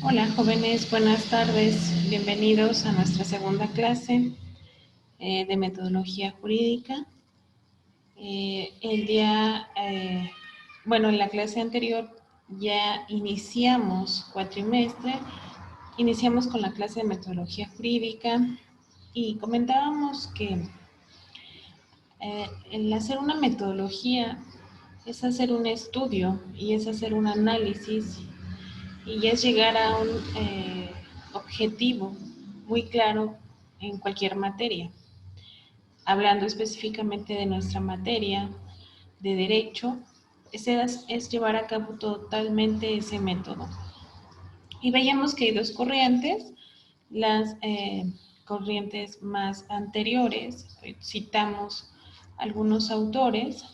Hola jóvenes, buenas tardes. Bienvenidos a nuestra segunda clase de metodología jurídica. En la clase anterior ya iniciamos cuatrimestre, iniciamos con la clase de metodología jurídica y comentábamos que el hacer una metodología es hacer un estudio y es hacer un análisis y es llegar a un objetivo muy claro en cualquier materia. Hablando específicamente de nuestra materia de derecho, es llevar a cabo totalmente ese método. Y veíamos que hay dos corrientes, las corrientes más anteriores, citamos algunos autores,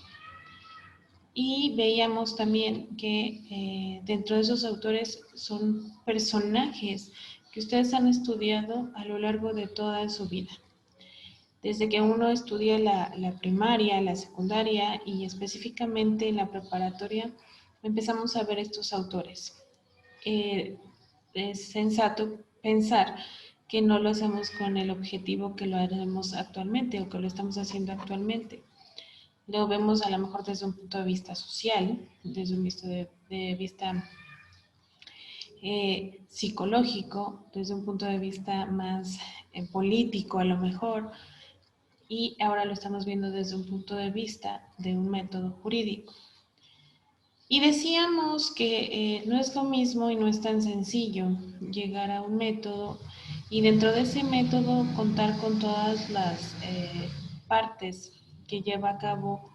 y veíamos también que dentro de esos autores son personajes que ustedes han estudiado a lo largo de toda su vida. Desde que uno estudia la primaria, la secundaria y específicamente en la preparatoria, empezamos a ver estos autores. Es sensato pensar que no lo hacemos con el objetivo que lo haremos actualmente o que lo estamos haciendo actualmente. Lo vemos a lo mejor desde un punto de vista social, desde un punto de vista psicológico, desde un punto de vista más político a lo mejor, y ahora lo estamos viendo desde un punto de vista de un método jurídico. Y decíamos que no es lo mismo y no es tan sencillo llegar a un método y dentro de ese método contar con todas las partes que lleva a cabo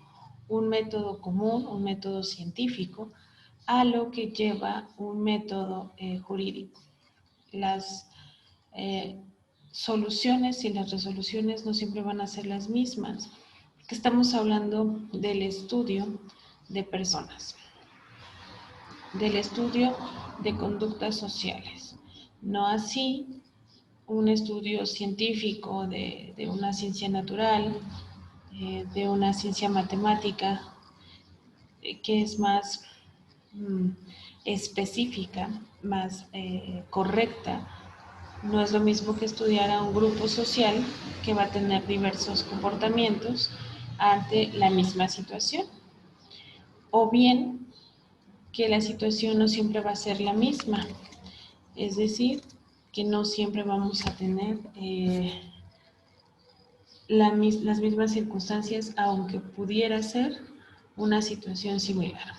un método común, un método científico, a lo que lleva un método jurídico. Las soluciones y las resoluciones no siempre van a ser las mismas, porque estamos hablando del estudio de personas, del estudio de conductas sociales, no así un estudio científico de una ciencia natural, de una ciencia matemática, que es más específica, más correcta. No es lo mismo que estudiar a un grupo social que va a tener diversos comportamientos ante la misma situación. O bien que la situación no siempre va a ser la misma. Es decir, que no siempre vamos a tener las mismas circunstancias, aunque pudiera ser una situación similar.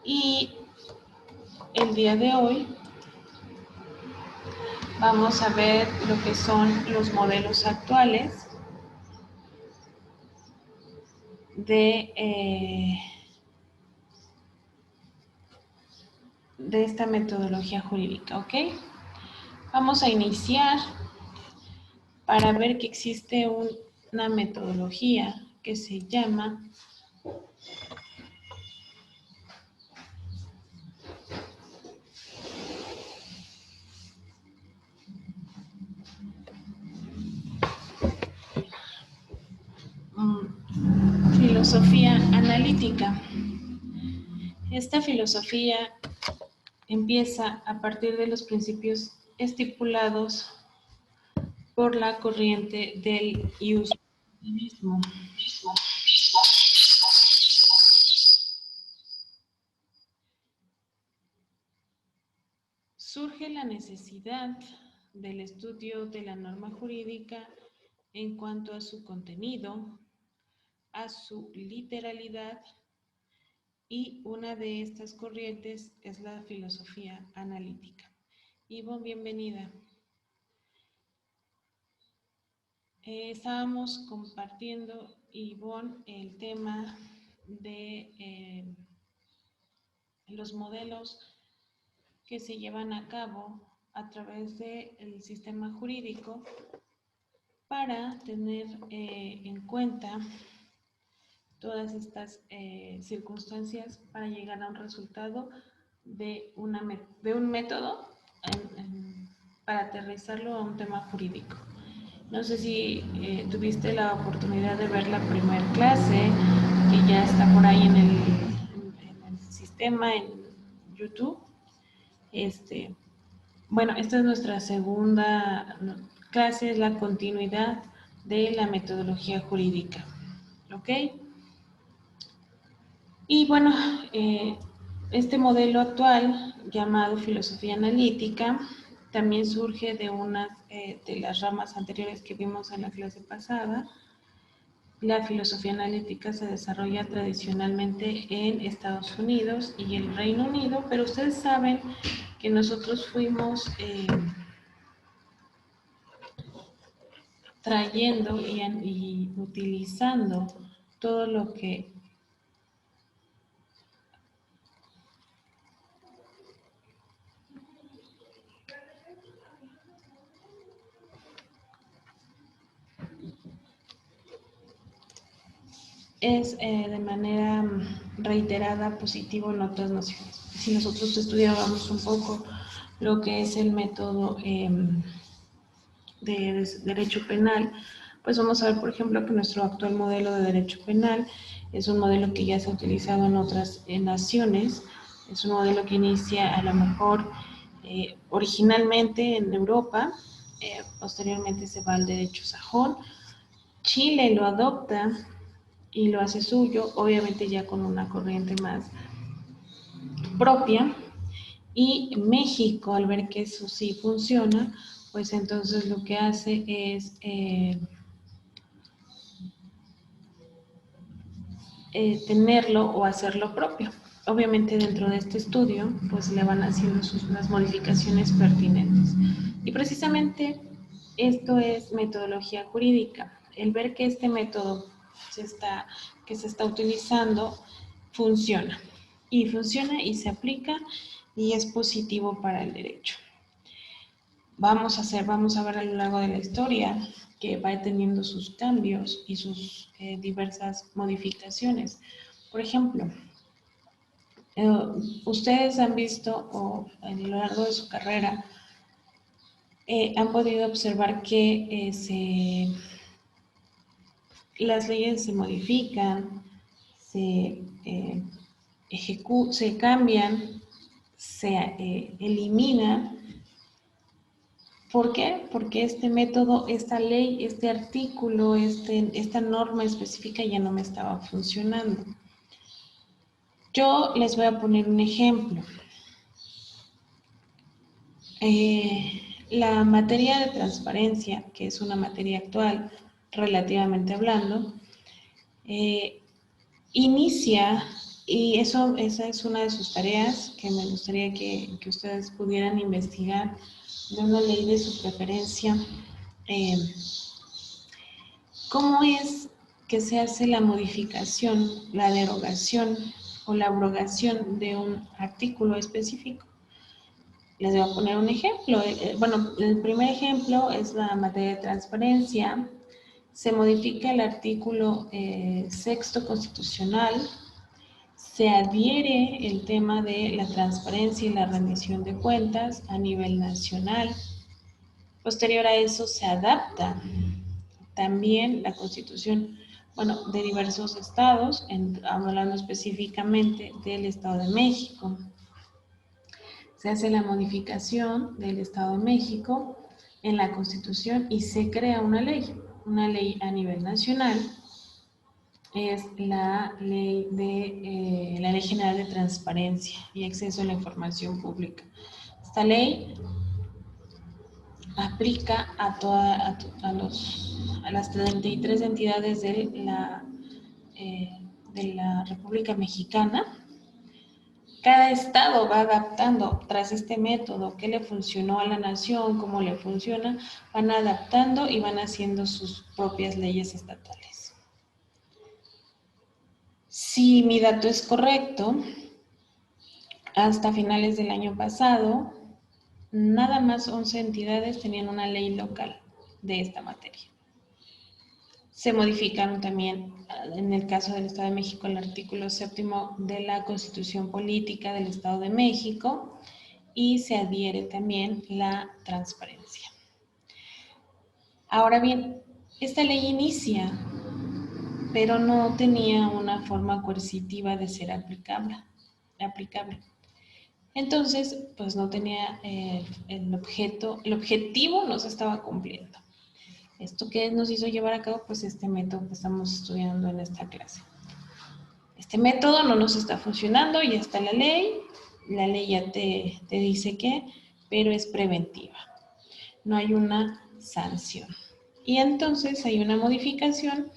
Y el día de hoy vamos a ver lo que son los modelos actuales de esta metodología jurídica, ¿ok? Vamos a iniciar para ver que existe una metodología que se llama filosofía analítica. Esta filosofía empieza a partir de los principios estipulados por la corriente del iusitivismo. Surge la necesidad del estudio de la norma jurídica en cuanto a su contenido, a su literalidad, y una de estas corrientes es la filosofía analítica. Ivonne, bienvenida. Estábamos compartiendo, Ivonne, el tema de los modelos que se llevan a cabo a través del sistema jurídico para tener en cuenta todas estas circunstancias para llegar a un resultado de un método para aterrizarlo a un tema jurídico. No sé si tuviste la oportunidad de ver la primera clase, que ya está por ahí en el sistema, en YouTube. Bueno, esta es nuestra segunda clase, es la continuidad de la metodología jurídica. ¿Ok? Y bueno, este modelo actual, llamado filosofía analítica, también surge de una de las ramas anteriores que vimos en la clase pasada. La filosofía analítica se desarrolla tradicionalmente en Estados Unidos y el Reino Unido, pero ustedes saben que nosotros fuimos trayendo y utilizando todo lo que es de manera reiterada positivo en otras naciones. Si nosotros estudiábamos un poco lo que es el método de derecho penal, pues vamos a ver, por ejemplo, que nuestro actual modelo de derecho penal es un modelo que ya se ha utilizado en otras naciones, es un modelo que inicia a lo mejor originalmente en Europa, posteriormente se va al derecho sajón, Chile lo adopta y lo hace suyo, obviamente ya con una corriente más propia, y México, al ver que eso sí funciona, pues entonces lo que hace es tenerlo o hacerlo propio. Obviamente dentro de este estudio, pues le van haciendo las modificaciones pertinentes. Y precisamente esto es metodología jurídica. El ver que este método que se está utilizando funciona. Y funciona y se aplica y es positivo para el derecho. Vamos a ver a lo largo de la historia que va teniendo sus cambios y sus diversas modificaciones. Por ejemplo, ustedes han visto o a lo largo de su carrera han podido observar que las leyes se modifican, se, se cambian, se eliminan. ¿Por qué? Porque este método, esta ley, este artículo, esta norma específica ya no me estaba funcionando. Yo les voy a poner un ejemplo. La materia de transparencia, que es una materia actual, relativamente hablando, inicia, y esa es una de sus tareas que me gustaría que ustedes pudieran investigar, de una ley de su preferencia. ¿Cómo es que se hace la modificación, la derogación o la abrogación de un artículo específico? Les voy a poner un ejemplo. Bueno, el primer ejemplo es la materia de transparencia. Se modifica el artículo sexto constitucional. Se adhiere el tema de la transparencia y la rendición de cuentas a nivel nacional. Posterior a eso se adapta también la Constitución, bueno, de diversos estados, hablando específicamente del Estado de México. Se hace la modificación del Estado de México en la Constitución y se crea una ley a nivel nacional, es la Ley General de Transparencia y Acceso a la Información Pública. Esta ley aplica a las 33 entidades de la República Mexicana. Cada estado va adaptando tras este método qué le funcionó a la nación, cómo le funciona, van adaptando y van haciendo sus propias leyes estatales. Si mi dato es correcto, hasta finales del año pasado, nada más 11 entidades tenían una ley local de esta materia. Se modificaron también, en el caso del Estado de México, el artículo 7º de la Constitución Política del Estado de México y se adhiere también la transparencia. Ahora bien, esta ley inicia, pero no tenía una forma coercitiva de ser aplicable. Entonces, pues no tenía el objetivo no se estaba cumpliendo. ¿Esto qué nos hizo llevar a cabo? Pues este método que estamos estudiando en esta clase. Este método no nos está funcionando, ya está la ley ya te dice que, pero es preventiva. No hay una sanción. Y entonces hay una modificación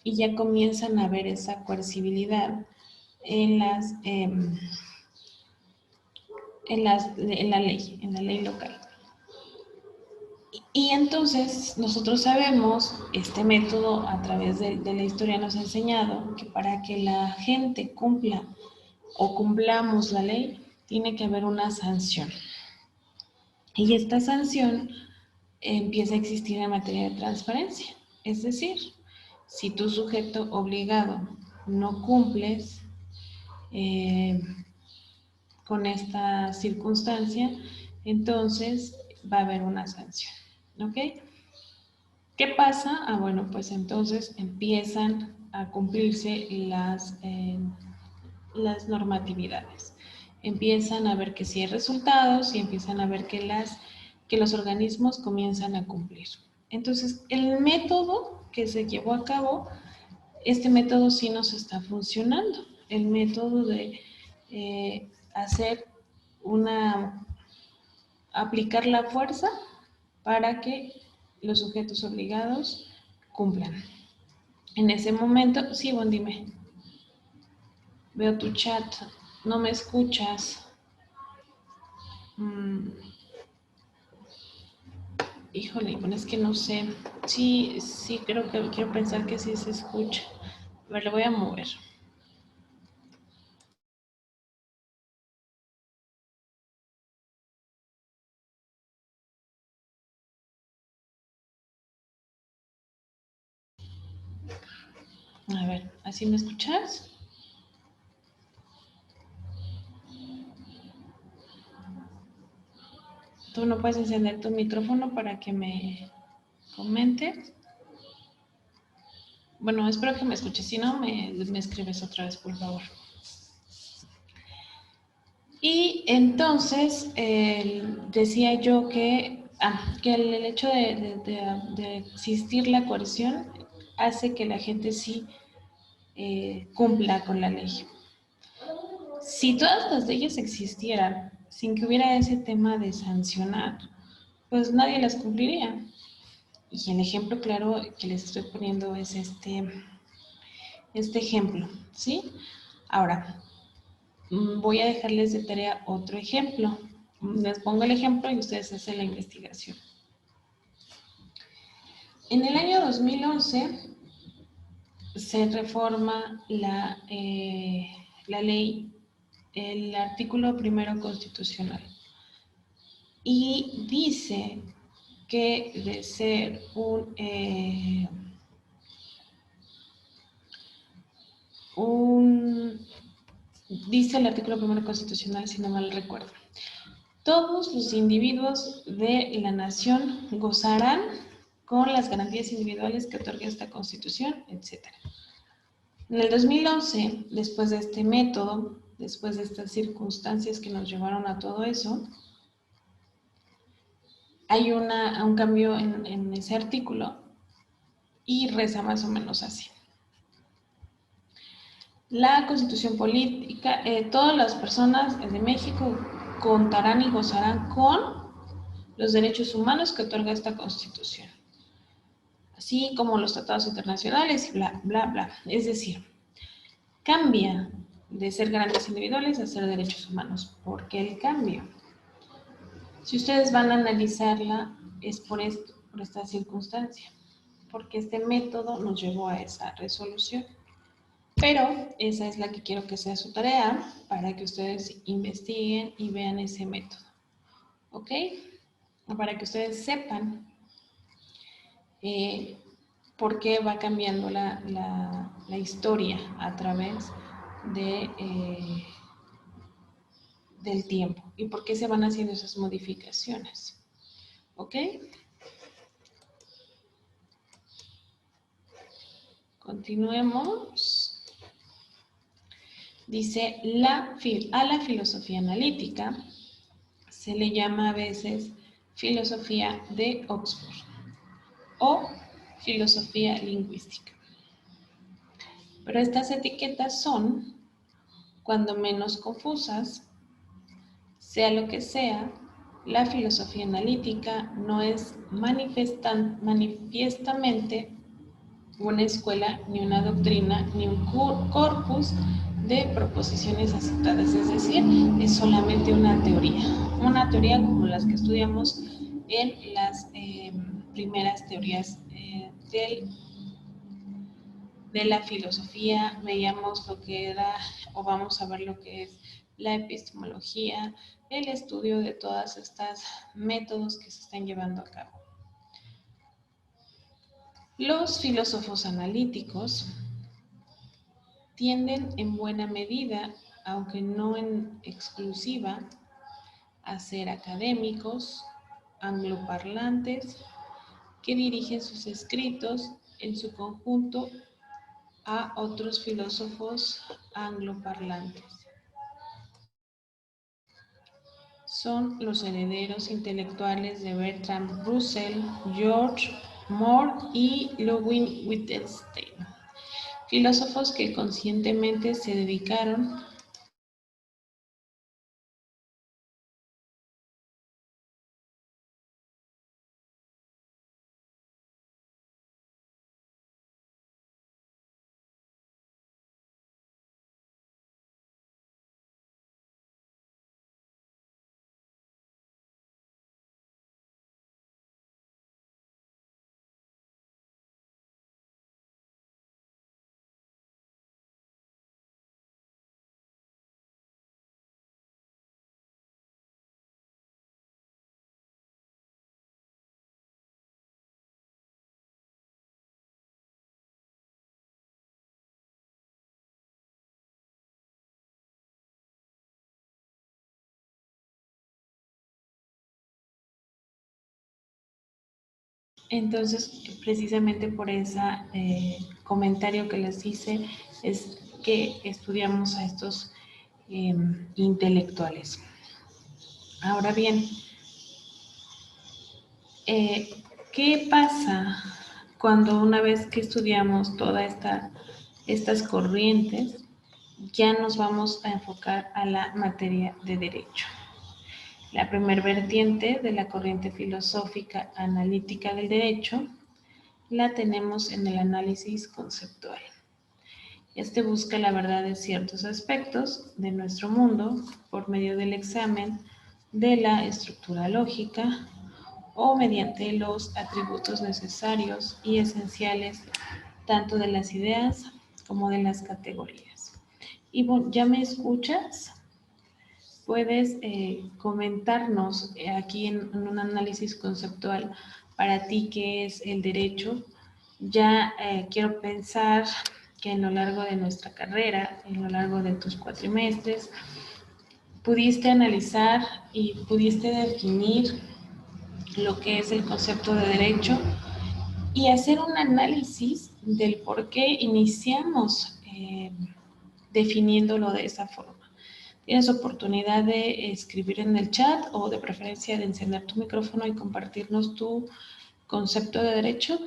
y ya comienzan a ver esa coercibilidad en en la ley local. Y entonces nosotros sabemos, este método a través de la historia nos ha enseñado que para que la gente cumpla o cumplamos la ley, tiene que haber una sanción. Y esta sanción empieza a existir en materia de transparencia. Es decir, si tu sujeto obligado no cumples con esta circunstancia, entonces va a haber una sanción. ¿Ok? ¿Qué pasa? Ah, bueno, pues entonces empiezan a cumplirse las normatividades. Empiezan a ver que sí hay resultados y empiezan a ver que los organismos comienzan a cumplir. Entonces, el método que se llevó a cabo, este método sí nos está funcionando. El método de hacer aplicar la fuerza para que los sujetos obligados cumplan. En ese momento, sí, Bon, dime. Veo tu chat, no me escuchas. Híjole, bueno, es que no sé. Sí, sí, creo que quiero pensar que sí se escucha. A ver, le voy a mover. A ver, ¿así me escuchas? ¿Tú no puedes encender tu micrófono para que me comentes? Bueno, espero que me escuches. Si no, me escribes otra vez, por favor. Y entonces decía yo que el hecho de existir la coerción hace que la gente sí cumpla con la ley. Si todas las leyes existieran sin que hubiera ese tema de sancionar, pues nadie las cumpliría. Y el ejemplo claro que les estoy poniendo es este ejemplo, ¿sí? Ahora, voy a dejarles de tarea otro ejemplo. Les pongo el ejemplo y ustedes hacen la investigación. En el año 2011 se reforma la ley, el artículo primero constitucional, y dice que de ser dice el artículo primero constitucional, si no mal recuerdo, todos los individuos de la nación gozarán con las garantías individuales que otorga esta Constitución, etc. En el 2011, después de este método, después de estas circunstancias que nos llevaron a todo eso, hay un cambio en ese artículo y reza más o menos así. La Constitución política, todas las personas de México contarán y gozarán con los derechos humanos que otorga esta Constitución, así como los tratados internacionales y bla, bla, bla. Es decir, cambia de ser garantías individuales a ser derechos humanos. ¿Por qué el cambio? Si ustedes van a analizarla, es por esta circunstancia, porque este método nos llevó a esa resolución. Pero esa es la que quiero que sea su tarea para que ustedes investiguen y vean ese método. ¿Ok? Para que ustedes sepan por qué va cambiando la historia a través del tiempo y por qué se van haciendo esas modificaciones. ¿Ok? Continuemos. Dice, a la filosofía analítica se le llama a veces filosofía de Oxford o filosofía lingüística. Pero estas etiquetas son, cuando menos confusas, sea lo que sea, la filosofía analítica no es manifiestamente una escuela, ni una doctrina, ni un corpus de proposiciones aceptadas. Es decir, es solamente una teoría como las que estudiamos en las primeras teorías de la filosofía. Veíamos lo que era, o vamos a ver lo que es la epistemología, el estudio de todas estas métodos que se están llevando a cabo. Los filósofos analíticos tienden en buena medida, aunque no en exclusiva, a ser académicos, angloparlantes, que dirigen sus escritos en su conjunto a otros filósofos angloparlantes. Son los herederos intelectuales de Bertrand Russell, George Moore y Ludwig Wittgenstein, filósofos que conscientemente se dedicaron Entonces, precisamente por ese comentario que les hice, es que estudiamos a estos intelectuales. Ahora bien, ¿qué pasa cuando una vez que estudiamos todas estas corrientes, ya nos vamos a enfocar a la materia de derecho? La primer vertiente de la corriente filosófica analítica del derecho la tenemos en el análisis conceptual. Este busca la verdad de ciertos aspectos de nuestro mundo por medio del examen de la estructura lógica o mediante los atributos necesarios y esenciales tanto de las ideas como de las categorías. Ivonne, ¿ya me escuchas? Puedes comentarnos aquí en un análisis conceptual para ti qué es el derecho. Ya quiero pensar que en lo largo de nuestra carrera, en lo largo de tus cuatrimestres, pudiste analizar y pudiste definir lo que es el concepto de derecho y hacer un análisis del por qué iniciamos definiéndolo de esa forma. Tienes oportunidad de escribir en el chat o de preferencia de encender tu micrófono y compartirnos tu concepto de derecho.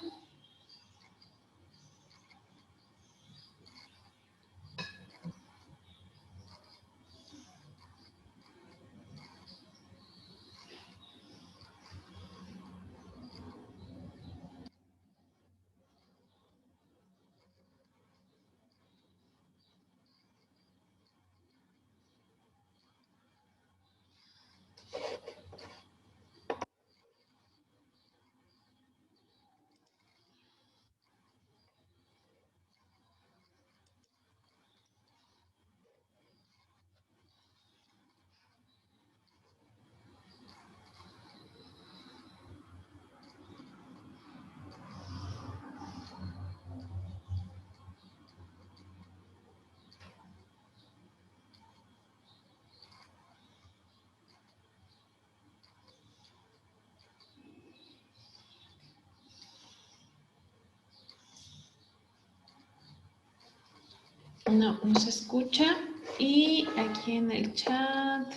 No se escucha. Y aquí en el chat.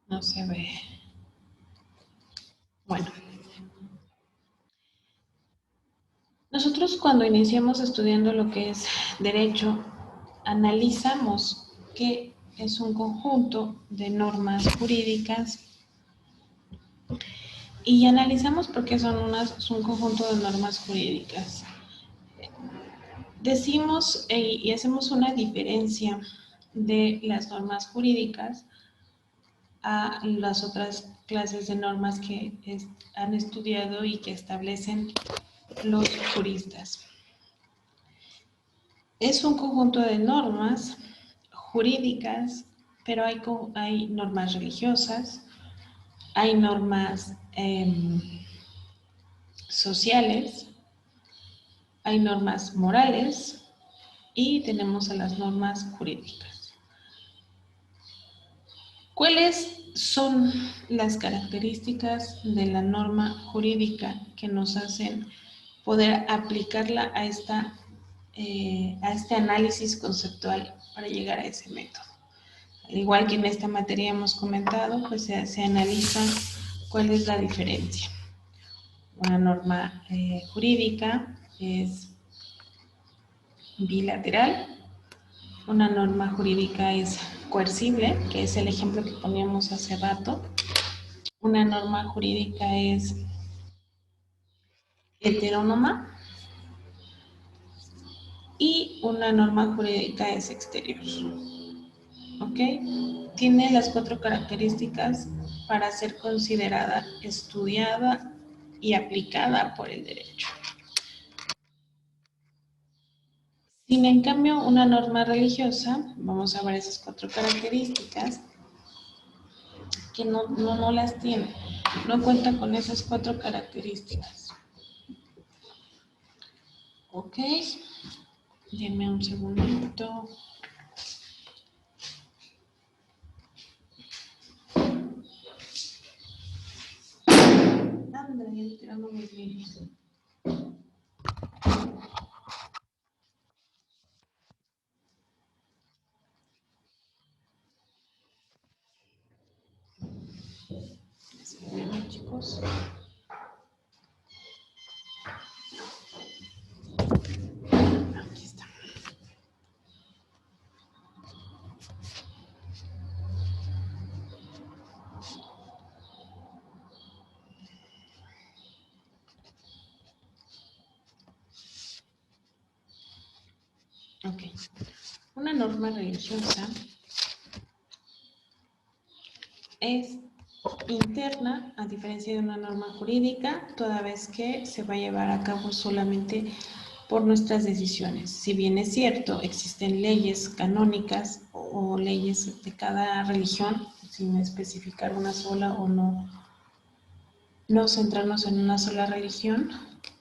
No se ve. Bueno. Nosotros cuando iniciamos estudiando lo que es derecho, analizamos que es un conjunto de normas jurídicas y analizamos por qué son un conjunto de normas jurídicas. Decimos y hacemos una diferencia de las normas jurídicas a las otras clases de normas que han estudiado y que establecen los juristas. Es un conjunto de normas jurídicas, pero hay normas religiosas, hay normas sociales, hay normas morales y tenemos a las normas jurídicas. ¿Cuáles son las características de la norma jurídica que nos hacen poder aplicarla a este análisis conceptual para llegar a ese método? Al igual que en esta materia hemos comentado, pues se analiza cuál es la diferencia. Una norma jurídica es bilateral, una norma jurídica es coercible, que es el ejemplo que poníamos hace rato. Una norma jurídica es heterónoma y una norma jurídica es exterior. ¿Ok? Tiene las 4 características para ser considerada, estudiada y aplicada por el derecho. Sin en cambio una norma religiosa, vamos a ver esas 4 características, que no las tiene, no cuenta con esas 4 características. Ok, denme un segundito. Anda, ya tirando mis líneas. Espérenme, chicos. Aquí está. Ok. Una norma religiosa es interna, a diferencia de una norma jurídica, toda vez que se va a llevar a cabo solamente por nuestras decisiones. Si bien es cierto, existen leyes canónicas o leyes de cada religión, sin especificar una sola o no centrarnos en una sola religión,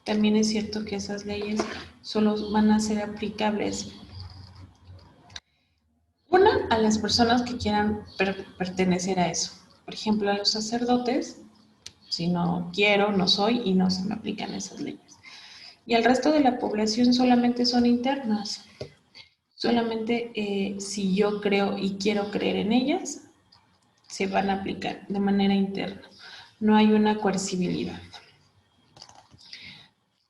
también es cierto que esas leyes solo van a ser aplicables a las personas que quieran pertenecer a eso. Por ejemplo, a los sacerdotes, si no quiero, no soy y no se me aplican esas leyes. Y al resto de la población solamente son internas. Solamente si yo creo y quiero creer en ellas, se van a aplicar de manera interna. No hay una coercibilidad.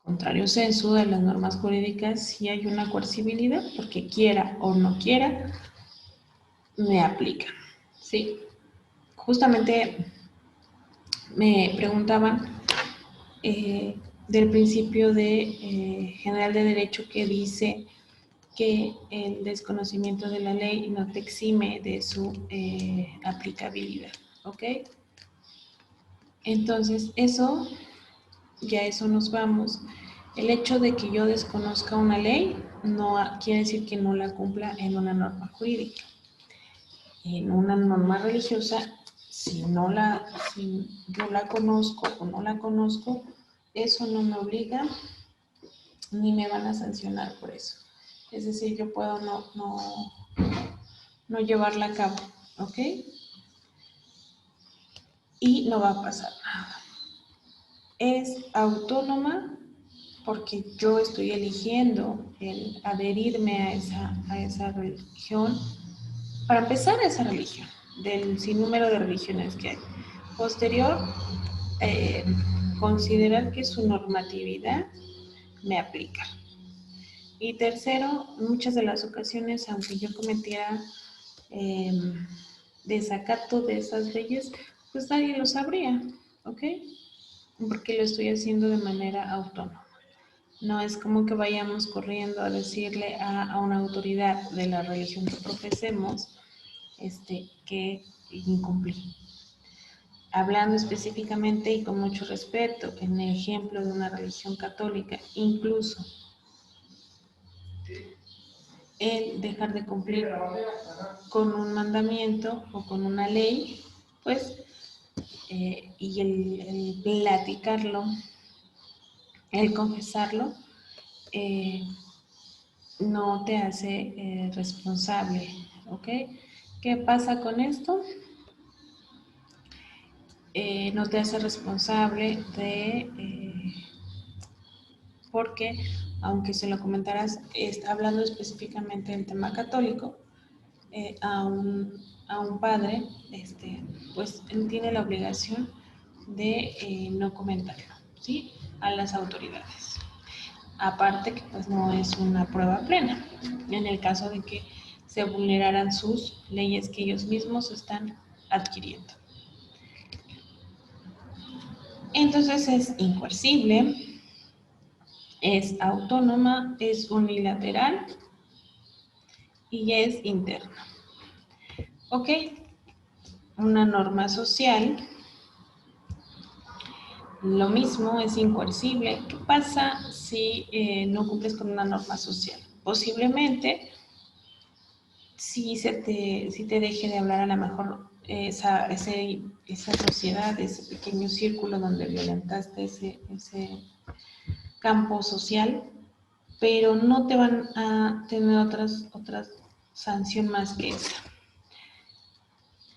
Contrario censo de las normas jurídicas, sí hay una coercibilidad, porque quiera o no quiera, me aplica. ¿Sí? Justamente me preguntaban del principio general de derecho que dice que el desconocimiento de la ley no te exime de su aplicabilidad, ¿ok? Entonces, eso nos vamos. El hecho de que yo desconozca una ley no quiere decir que no la cumpla en una norma jurídica. En una norma religiosa, si yo la conozco o no la conozco, eso no me obliga ni me van a sancionar por eso. Es decir, yo puedo no llevarla a cabo, ¿ok? Y no va a pasar nada. es autónoma porque yo estoy eligiendo el adherirme a esa religión, para empezar a esa religión, del sinnúmero de religiones que hay. Posterior, considerar que su normatividad me aplica. Y tercero, muchas de las ocasiones, aunque yo cometiera desacato de esas leyes, pues nadie lo sabría, ¿ok? Porque lo estoy haciendo de manera autónoma. No es como que vayamos corriendo a decirle a una autoridad de la religión que profesemos que incumplí. Hablando específicamente y con mucho respeto, en el ejemplo de una religión católica, incluso el dejar de cumplir con un mandamiento o con una ley, pues, y el platicarlo, el confesarlo, no te hace responsable, ¿ok? ¿Qué pasa con esto? No te hace responsable porque, aunque se lo comentaras, hablando específicamente del tema católico, a un padre, pues él tiene la obligación de no comentarlo, ¿sí? A las autoridades. Aparte que pues no es una prueba plena, en el caso de que se vulneraran sus leyes que ellos mismos están adquiriendo. Entonces es incoercible, es autónoma, es unilateral y es interna. ¿Ok? Una norma social, lo mismo, es incoercible. ¿Qué pasa si no cumples con una norma social? Posiblemente, si te deje de hablar a lo mejor esa sociedad, ese pequeño círculo donde violentaste ese campo social, pero no te van a tener otras sanción más que esa.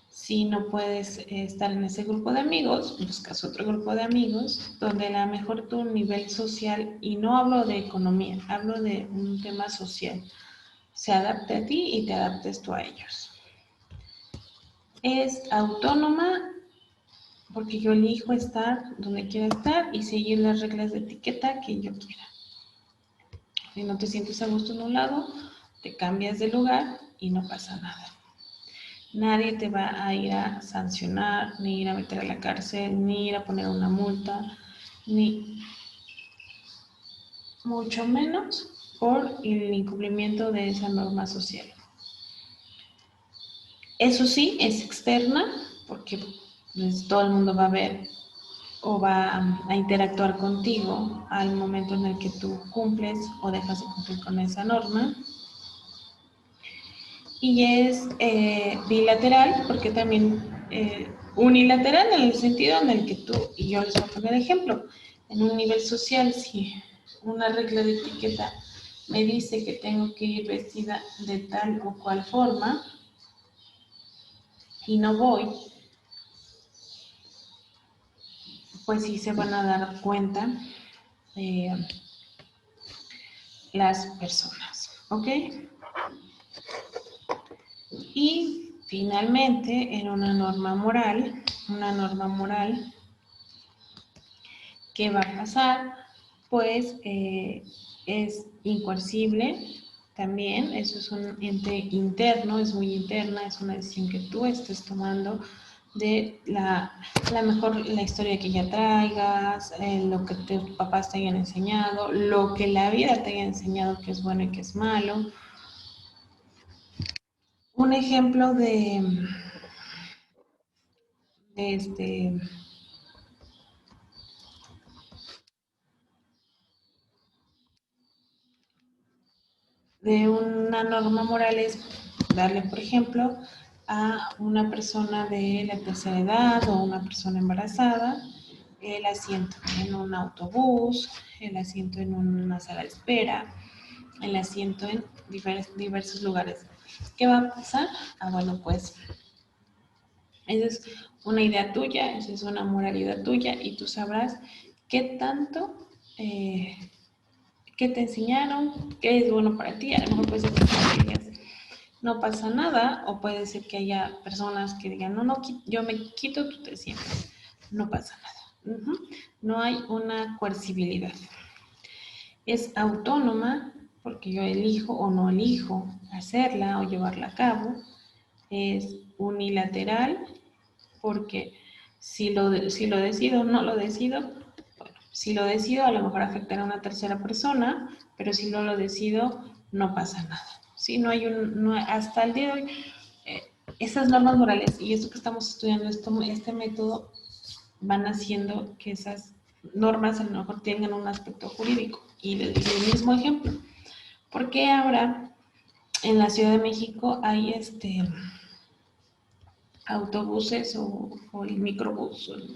Si no puedes estar en ese grupo de amigos, buscas otro grupo de amigos donde a lo mejor tu nivel social, y no hablo de economía, hablo de un tema social, se adapte a ti y te adaptes tú a ellos. Es autónoma porque yo elijo estar donde quiera estar y seguir las reglas de etiqueta que yo quiera. Si no te sientes a gusto en un lado, te cambias de lugar y no pasa nada. Nadie te va a ir a sancionar, ni ir a meter a la cárcel, ni ir a poner una multa, ni mucho menos por el incumplimiento de esa norma social. Eso sí, es externa, porque pues, todo el mundo va a ver o va a interactuar contigo al momento en el que tú cumples o dejas de cumplir con esa norma. Y es bilateral, porque también unilateral en el sentido en el que tú, y yo les voy a poner ejemplo, en un nivel social, si una regla de etiqueta me dice que tengo que ir vestida de tal o cual forma y no voy, pues sí se van a dar cuenta las personas, ¿ok? Y finalmente, en una norma moral, ¿qué va a pasar? Pues es incoercible también, eso es un ente interno, es muy interna, es una decisión que tú estés tomando de la historia que ya traigas, lo que tus papás te hayan enseñado, lo que la vida te haya enseñado que es bueno y que es malo. Un ejemplo de de una norma moral es darle, por ejemplo, a una persona de la tercera edad o una persona embarazada el asiento en un autobús, el asiento en una sala de espera, el asiento en diversos lugares. ¿Qué va a pasar? Bueno, pues esa es una idea tuya, esa es una moralidad tuya y tú sabrás ¿Qué tanto? ¿Qué te enseñaron? ¿Qué es bueno para ti? A lo mejor puede ser que tú digas, no pasa nada, o puede ser que haya personas que digan, no, no, yo me quito, tú te sientas, no pasa nada. No hay una coercibilidad. Es autónoma porque yo elijo o no elijo hacerla o llevarla a cabo. Es unilateral porque si lo decido o no lo decido, bueno, si lo decido a lo mejor afectará a una tercera persona, pero si no lo decido no pasa nada. ¿Sí? No hay hasta el día de hoy, esas normas morales y esto que estamos estudiando, este método, van haciendo que esas normas a lo mejor tengan un aspecto jurídico. Y el mismo ejemplo, ¿por qué ahora en la Ciudad de México hay autobuses o el microbús o el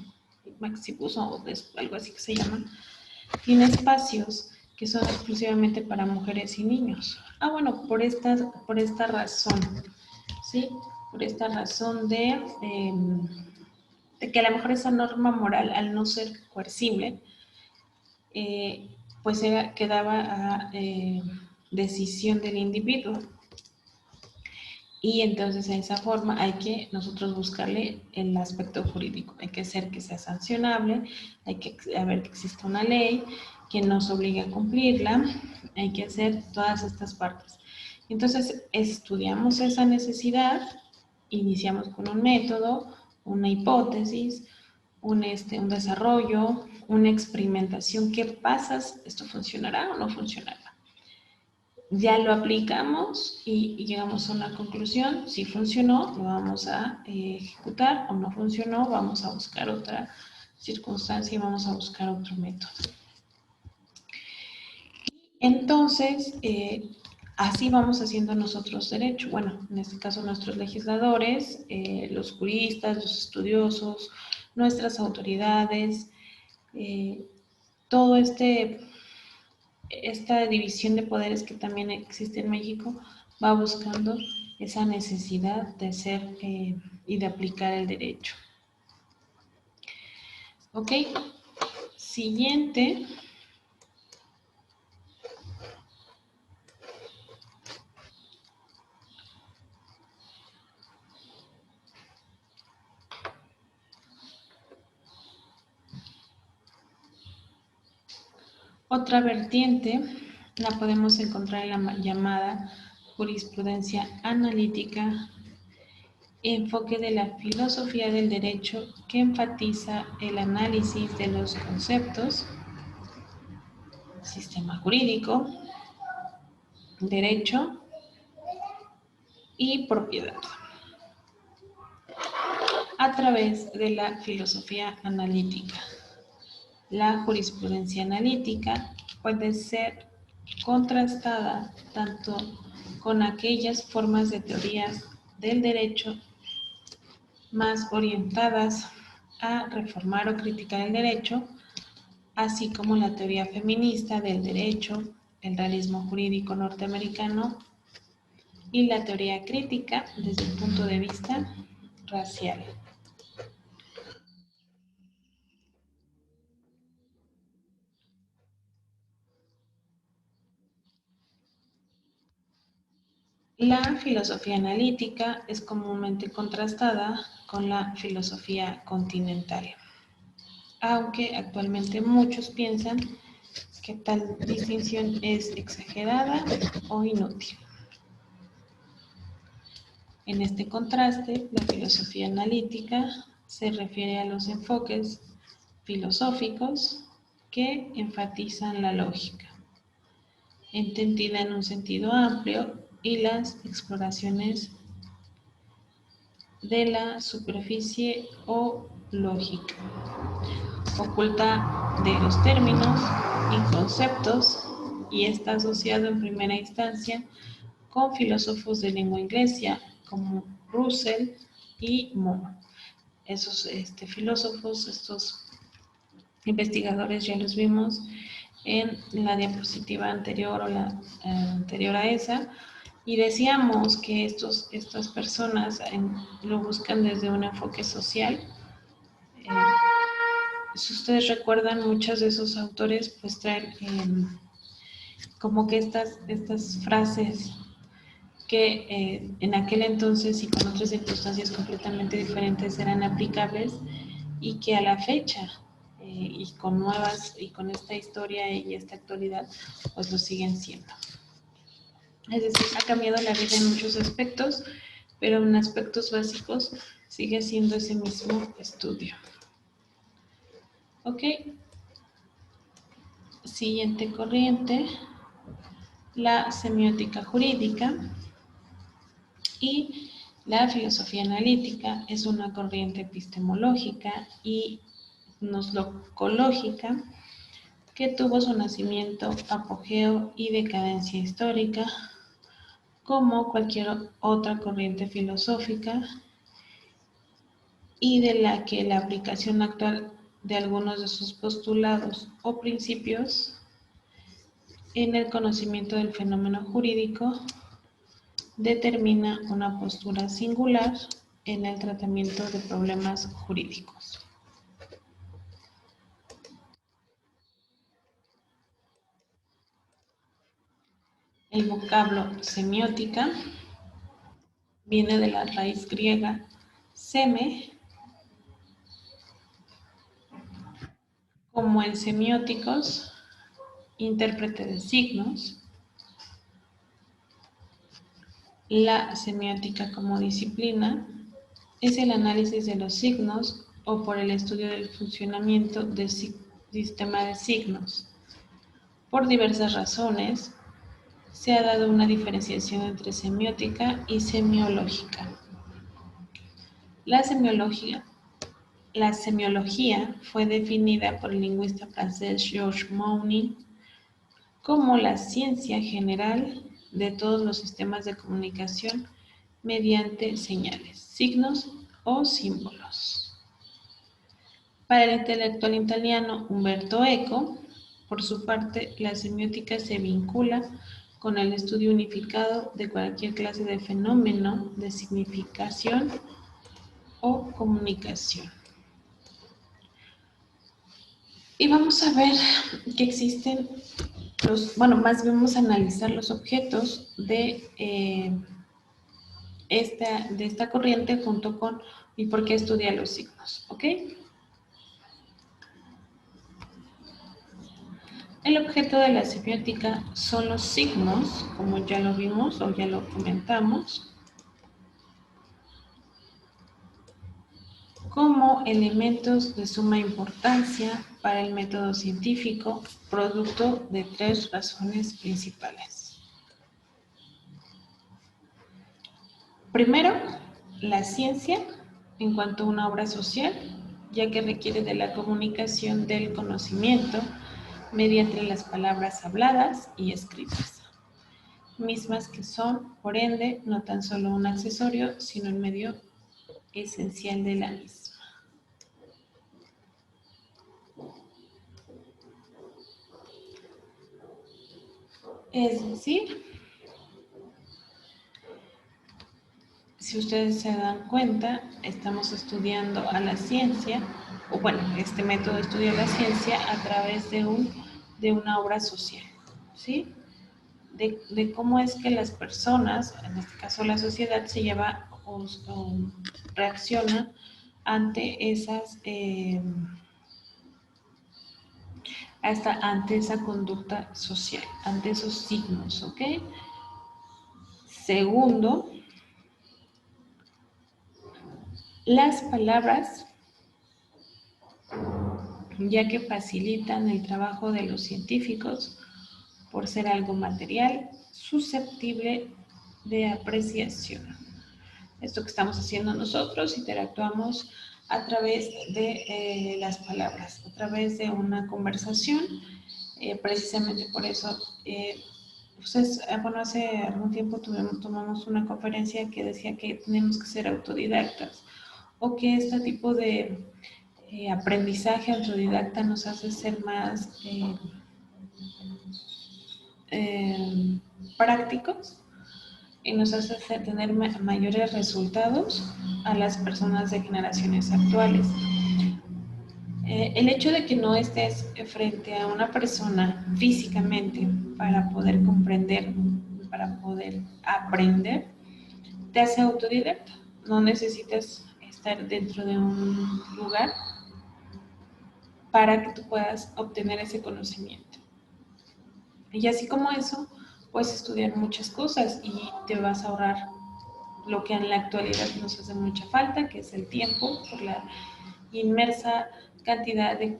maxibús o algo así que se llama, tiene espacios que son exclusivamente para mujeres y niños? Bueno, por esta razón, ¿sí? Por esta razón de que a lo mejor esa norma moral, al no ser coercible, pues quedaba a decisión del individuo. Y entonces de esa forma hay que nosotros buscarle el aspecto jurídico. Hay que hacer que sea sancionable, hay que ver que exista una ley que nos obligue a cumplirla, hay que hacer todas estas partes. Entonces estudiamos esa necesidad, iniciamos con un método, una hipótesis, un desarrollo, una experimentación. ¿Qué pasa? ¿Esto funcionará o no funcionará? Ya lo aplicamos y llegamos a una conclusión. Si funcionó, lo vamos a ejecutar, o no funcionó, vamos a buscar otra circunstancia y vamos a buscar otro método. Entonces, así vamos haciendo nosotros derecho. Bueno, en este caso nuestros legisladores, los juristas, los estudiosos, nuestras autoridades, todo esta división de poderes que también existe en México va buscando esa necesidad de hacer y de aplicar el derecho. Ok, siguiente. Otra vertiente la podemos encontrar en la llamada jurisprudencia analítica, enfoque de la filosofía del derecho que enfatiza el análisis de los conceptos, sistema jurídico, derecho y propiedad, a través de la filosofía analítica. La jurisprudencia analítica puede ser contrastada tanto con aquellas formas de teorías del derecho más orientadas a reformar o criticar el derecho, así como la teoría feminista del derecho, el realismo jurídico norteamericano y la teoría crítica desde el punto de vista racial. La filosofía analítica es comúnmente contrastada con la filosofía continental, aunque actualmente muchos piensan que tal distinción es exagerada o inútil. En este contraste, la filosofía analítica se refiere a los enfoques filosóficos que enfatizan la lógica, entendida en un sentido amplio, y las exploraciones de la superficie o lógica, oculta de los términos y conceptos, y está asociado en primera instancia con filósofos de lengua inglesa como Russell y Moore. Esos filósofos, estos investigadores ya los vimos en la diapositiva anterior o la anterior a esa, y decíamos que estas personas lo buscan desde un enfoque social, si ustedes recuerdan, muchos de esos autores pues traen como que estas frases que en aquel entonces y con otras circunstancias completamente diferentes eran aplicables y que a la fecha y con nuevas y con esta historia y esta actualidad pues lo siguen siendo. Es decir, ha cambiado la vida en muchos aspectos, pero en aspectos básicos sigue siendo ese mismo estudio. Ok, siguiente corriente, la semiótica jurídica. Y la filosofía analítica es una corriente epistemológica y gnoseológica que tuvo su nacimiento, apogeo y decadencia histórica, como cualquier otra corriente filosófica, y de la que la aplicación actual de algunos de sus postulados o principios en el conocimiento del fenómeno jurídico determina una postura singular en el tratamiento de problemas jurídicos. El vocablo semiótica viene de la raíz griega seme, como en semióticos, intérprete de signos. La semiótica como disciplina es el análisis de los signos o por el estudio del funcionamiento del sistema de signos. Por diversas razones, se ha dado una diferenciación entre semiótica y semiológica. La semiología fue definida por el lingüista francés Georges Monod como la ciencia general de todos los sistemas de comunicación mediante señales, signos o símbolos. Para el intelectual italiano Umberto Eco, por su parte, la semiótica se vincula con el estudio unificado de cualquier clase de fenómeno de significación o comunicación. Y vamos a ver que existen más bien vamos a analizar los objetos de esta corriente junto con y por qué estudia los signos, ¿ok? El objeto de la semiótica son los signos, como ya lo vimos o ya lo comentamos, como elementos de suma importancia para el método científico, producto de tres razones principales. Primero, la ciencia en cuanto a una obra social, ya que requiere de la comunicación del conocimiento mediante las palabras habladas y escritas, mismas que son, por ende, no tan solo un accesorio, sino el medio esencial de la misma. Es decir, si ustedes se dan cuenta, estamos estudiando a la ciencia, o bueno, este método estudia la ciencia a través de una obra social, ¿sí? De cómo es que las personas, en este caso la sociedad, se lleva o reacciona ante ante esa conducta social, ante esos signos, ¿ok? Segundo, las palabras, ya que facilitan el trabajo de los científicos por ser algo material, susceptible de apreciación. Esto que estamos haciendo nosotros, interactuamos a través de las palabras, a través de una conversación, precisamente por eso, hace algún tiempo tomamos una conferencia que decía que tenemos que ser autodidactas, o que este tipo de aprendizaje autodidacta nos hace ser más prácticos y nos hace tener mayores resultados a las personas de generaciones actuales. El hecho de que no estés frente a una persona físicamente para poder comprender, para poder aprender, te hace autodidacta. No necesitas estar dentro de un lugar para que tú puedas obtener ese conocimiento. Y así como eso, puedes estudiar muchas cosas y te vas a ahorrar lo que en la actualidad nos hace mucha falta, que es el tiempo, por la inmersa cantidad de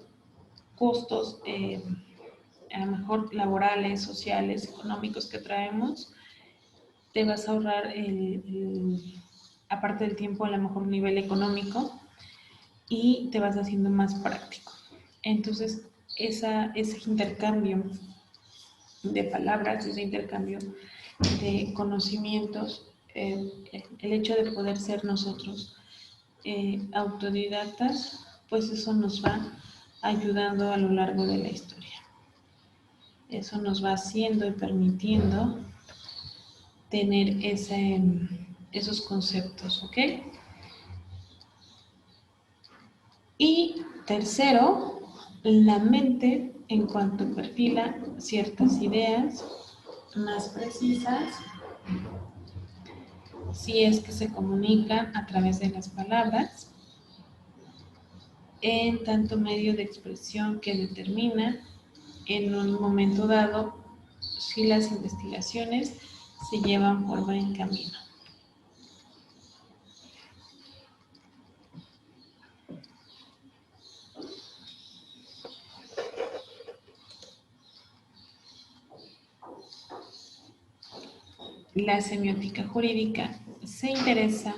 costos, a lo mejor laborales, sociales, económicos que traemos. Te vas a ahorrar, aparte del tiempo, a lo mejor nivel económico, y te vas haciendo más práctico. Entonces, ese intercambio de palabras, ese intercambio de conocimientos, el hecho de poder ser nosotros autodidactas, pues eso nos va ayudando a lo largo de la historia. Eso nos va haciendo y permitiendo tener esos conceptos, ¿ok? Y tercero, la mente, en cuanto perfila ciertas ideas más precisas, si es que se comunican a través de las palabras, en tanto medio de expresión que determina en un momento dado si las investigaciones se llevan por buen camino. La semiótica jurídica se interesa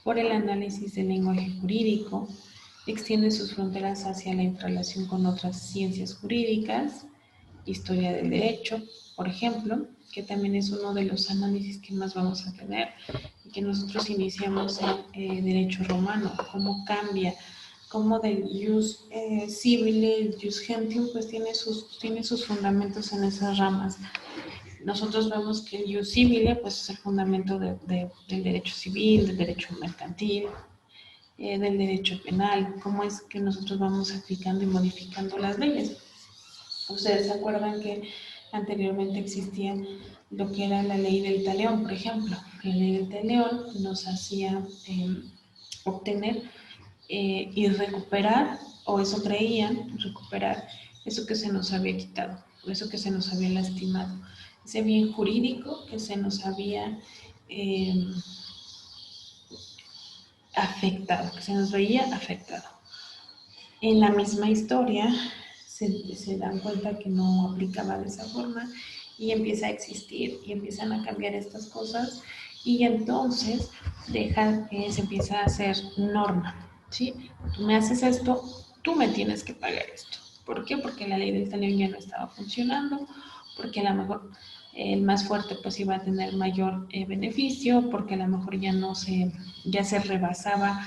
por el análisis del lenguaje jurídico, extiende sus fronteras hacia la interrelación con otras ciencias jurídicas, historia del derecho, por ejemplo, que también es uno de los análisis que más vamos a tener y que nosotros iniciamos en derecho romano, cómo cambia, cómo del jus civile, el jus gentium, pues tiene sus fundamentos en esas ramas. Nosotros vemos que el jus civile pues, es el fundamento del derecho civil, del derecho mercantil, del derecho penal, cómo es que nosotros vamos aplicando y modificando las leyes. Ustedes se acuerdan que anteriormente existía lo que era la ley del talión, por ejemplo. La ley del talión nos hacía obtener y recuperar, o eso creían, recuperar eso que se nos había quitado, o eso que se nos había lastimado, ese bien jurídico que se nos había afectado, que se nos veía afectado. En la misma historia se dan cuenta que no aplicaba de esa forma y empieza a existir y empiezan a cambiar estas cosas y entonces se empieza a hacer norma, ¿sí? Tú me haces esto, tú me tienes que pagar esto. ¿Por qué? Porque la ley del talión ya no estaba funcionando, porque a lo mejor el más fuerte pues iba a tener mayor beneficio, porque a lo mejor ya se rebasaba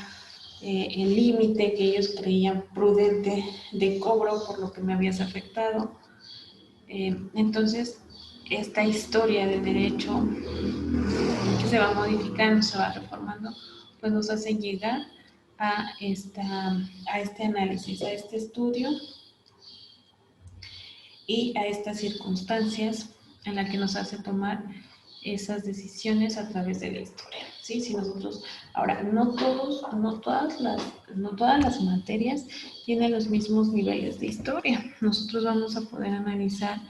el límite que ellos creían prudente de cobro por lo que me habías afectado. Entonces, esta historia del derecho que se va modificando, se va reformando, pues nos hace llegar a este análisis, a este estudio y a estas circunstancias en las que nos hace tomar esas decisiones a través de la historia. ¿Sí? Si nosotros, ahora, no todas las materias tienen los mismos niveles de historia. Nosotros vamos a poder analizar,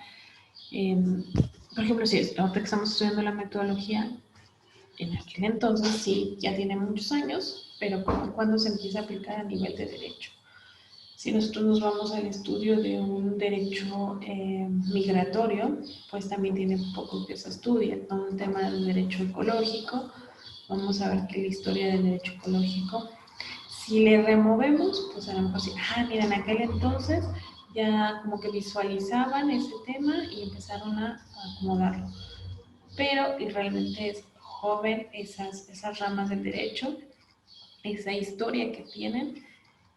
por ejemplo, si ahorita que estamos estudiando la metodología, en aquel entonces sí, ya tiene muchos años, pero cuando se empieza a aplicar a nivel de derecho. Si nosotros nos vamos al estudio de un derecho migratorio, pues también tiene poco que se estudia, todo el tema del derecho ecológico. Vamos a ver que la historia del derecho ecológico, si le removemos, pues a lo mejor sí, mira, en aquel entonces ya como que visualizaban ese tema y empezaron a acomodarlo. Pero y realmente es joven esas ramas del derecho, esa historia que tienen,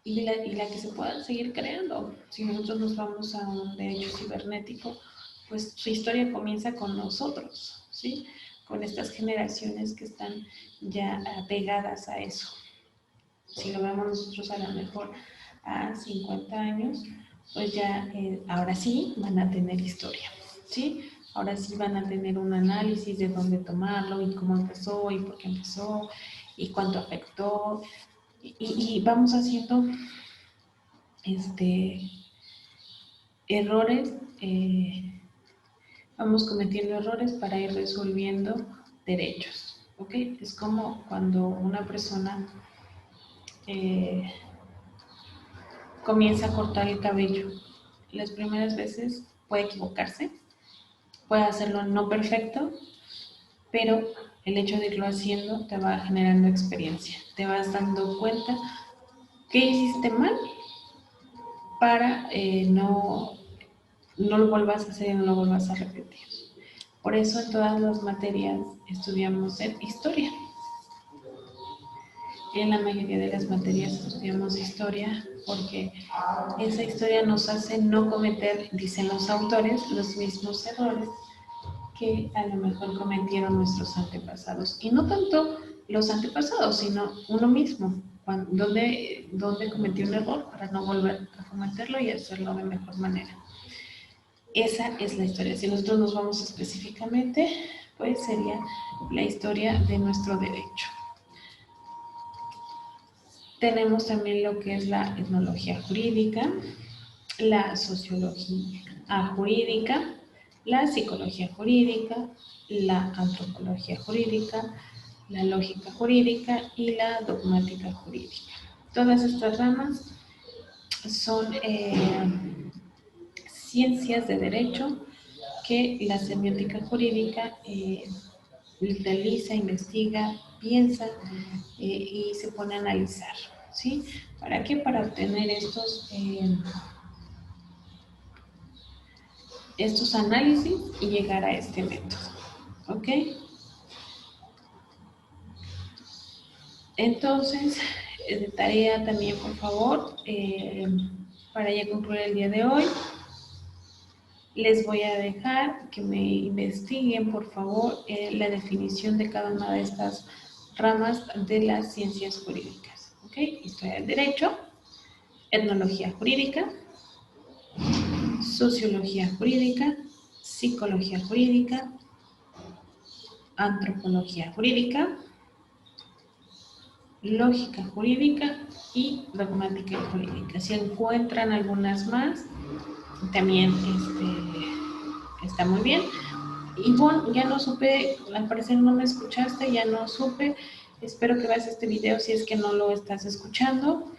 y la que se puedan seguir creando. Si nosotros nos vamos a un derecho cibernético, pues su historia comienza con nosotros, ¿sí? Con estas generaciones que están ya apegadas a eso. Si lo vemos nosotros a lo mejor a 50 años, pues ya ahora sí van a tener historia, ¿sí? Ahora sí van a tener un análisis de dónde tomarlo y cómo empezó y por qué empezó y cuánto afectó. Y vamos haciendo errores, vamos cometiendo errores para ir resolviendo derechos, ¿ok? Es como cuando una persona comienza a cortar el cabello. Las primeras veces puede equivocarse, puede hacerlo no perfecto, pero el hecho de irlo haciendo te va generando experiencia, te vas dando cuenta qué hiciste mal para no lo vuelvas a hacer y no lo vuelvas a repetir. Por eso en todas las materias estudiamos historia. En la mayoría de las materias estudiamos historia porque esa historia nos hace no cometer, dicen los autores, los mismos errores que a lo mejor cometieron nuestros antepasados. Y no tanto los antepasados, sino uno mismo, donde cometió un error para no volver a cometerlo y hacerlo de mejor manera. Esa es la historia. Si nosotros nos vamos específicamente, pues sería la historia de nuestro derecho. Tenemos también lo que es la etnología jurídica, la sociología jurídica, la psicología jurídica, la antropología jurídica, la lógica jurídica y la dogmática jurídica. Todas estas ramas son ciencias de derecho que la semiótica jurídica realiza, investiga, piensa y se pone a analizar, ¿sí? ¿Para qué? Para obtener estos análisis y llegar a este método, ¿ok? Entonces, de tarea también, por favor, para ya concluir el día de hoy, les voy a dejar que me investiguen, por favor, la definición de cada una de estas ramas de las ciencias jurídicas. ¿Ok? Historia del derecho, etnología jurídica, sociología jurídica, psicología jurídica, antropología jurídica, lógica jurídica y dogmática jurídica. Si encuentran algunas más, también está muy bien. Ivonne, ya no supe, al parecer no me escuchaste, ya no supe. Espero que veas este video si es que no lo estás escuchando.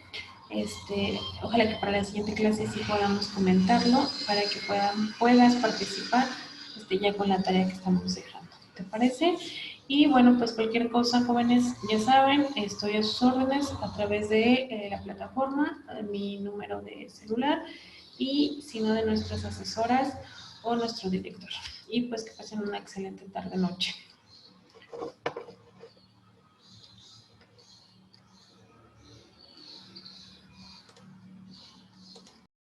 Ojalá que para la siguiente clase sí podamos comentarlo para que puedas participar ya con la tarea que estamos dejando. ¿Te parece? Y bueno, pues cualquier cosa, jóvenes, ya saben, estoy a sus órdenes a través de la plataforma, mi número de celular y si no de nuestras asesoras o nuestro director. Y pues que pasen una excelente tarde-noche.